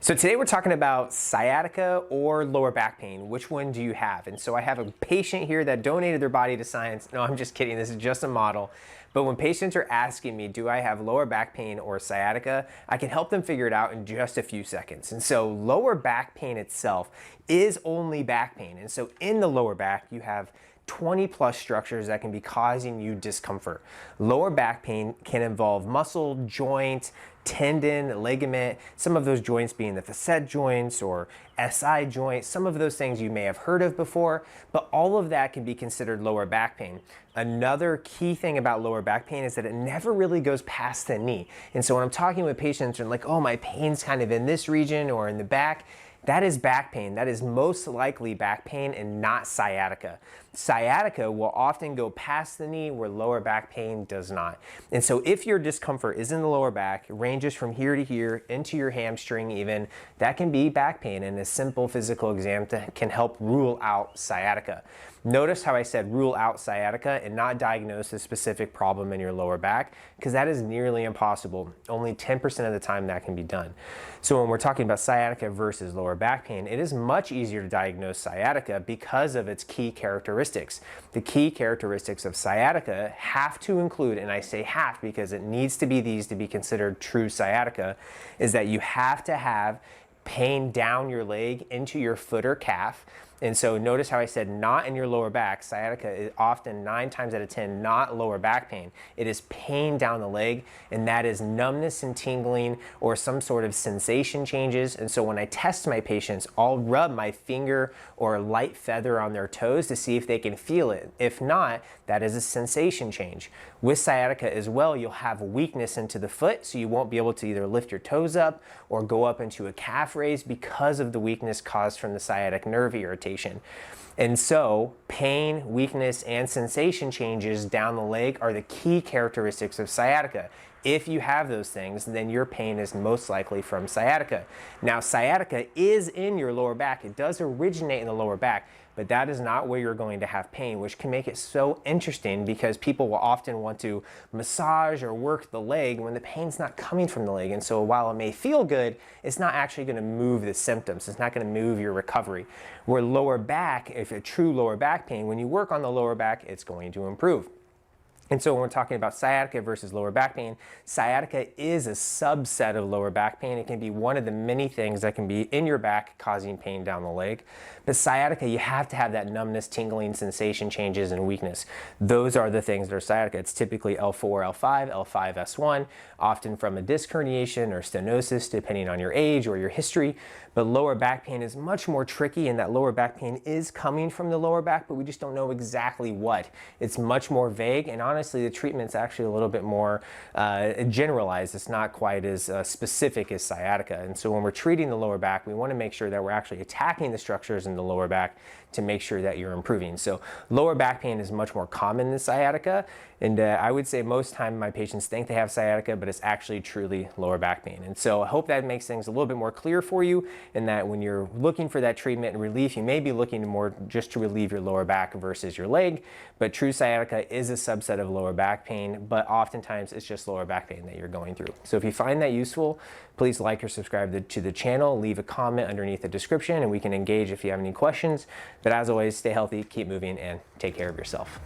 So today we're talking about sciatica or lower back pain. Which one do you have? And so I have a patient here that donated their body to science. No, I'm just kidding. This is just a model. But when patients are asking me, do I have lower back pain or sciatica, I can help them figure it out in just a few seconds. And so lower back pain itself is only back pain. And so in the lower back, you have 20 plus structures that can be causing you discomfort. Lower back pain can involve muscle, joint, tendon, ligament, some of those joints being the facet joints or SI joint, some of those things you may have heard of before, but all of that can be considered lower back pain. Another key thing about lower back pain is that it never really goes past the knee. And so when I'm talking with patients and like, oh, my pain's kind of in this region or in the back, that is back pain. That is most likely back pain and not sciatica. Sciatica will often go past the knee where lower back pain does not. And so if your discomfort is in the lower back, ranges from here to here, into your hamstring even, that can be back pain, and a simple physical exam can help rule out sciatica. Notice how I said rule out sciatica and not diagnose a specific problem in your lower back, because that is nearly impossible. Only 10% of the time that can be done. So when we're talking about sciatica versus lower back pain, it is much easier to diagnose sciatica because of its key characteristics. The key characteristics of sciatica have to include, and I say have because it needs to be these to be considered true sciatica, is that you have to have pain down your leg into your foot or calf. And so notice how I said not in your lower back. Sciatica is often 9 times out of 10 not lower back pain. It is pain down the leg, and that is numbness and tingling or some sort of sensation changes. And so when I test my patients, I'll rub my finger or a light feather on their toes to see if they can feel it. If not, that is a sensation change. With sciatica as well, you'll have weakness into the foot, so you won't be able to either lift your toes up or go up into a calf raise because of the weakness caused from the sciatic nerve irritation. And so pain, weakness, and sensation changes down the leg are the key characteristics of sciatica. If you have those things, then your pain is most likely from sciatica. Now, sciatica is in your lower back. It does originate in the lower back, but that is not where you're going to have pain, which can make it so interesting because people will often want to massage or work the leg when the pain's not coming from the leg. And so while it may feel good, it's not actually going to move the symptoms. It's not going to move your recovery. Where lower back, if a true lower back pain, when you work on the lower back, it's going to improve. And so when we're talking about sciatica versus lower back pain, sciatica is a subset of lower back pain. It can be one of the many things that can be in your back causing pain down the leg. But sciatica, you have to have that numbness, tingling, sensation changes, and weakness. Those are the things that are sciatica. It's typically L4, L5, L5, S1, often from a disc herniation or stenosis, depending on your age or your history. But lower back pain is much more tricky, and that lower back pain is coming from the lower back, but we just don't know exactly what. It's much more vague, and honestly, the treatment's actually a little bit more generalized. It's not quite as specific as sciatica. And so when we're treating the lower back, we want to make sure that we're actually attacking the structures in the lower back to make sure that you're improving. So lower back pain is much more common than sciatica. And I would say most time my patients think they have sciatica, but it's actually truly lower back pain. And so I hope that makes things a little bit more clear for you, and that when you're looking for that treatment and relief, you may be looking more just to relieve your lower back versus your leg. But true sciatica is a subset of lower back pain, but oftentimes it's just lower back pain that you're going through. So if you find that useful, please like or subscribe to the channel, leave a comment underneath the description, and we can engage if you have any questions. But as always, stay healthy, keep moving, and take care of yourself.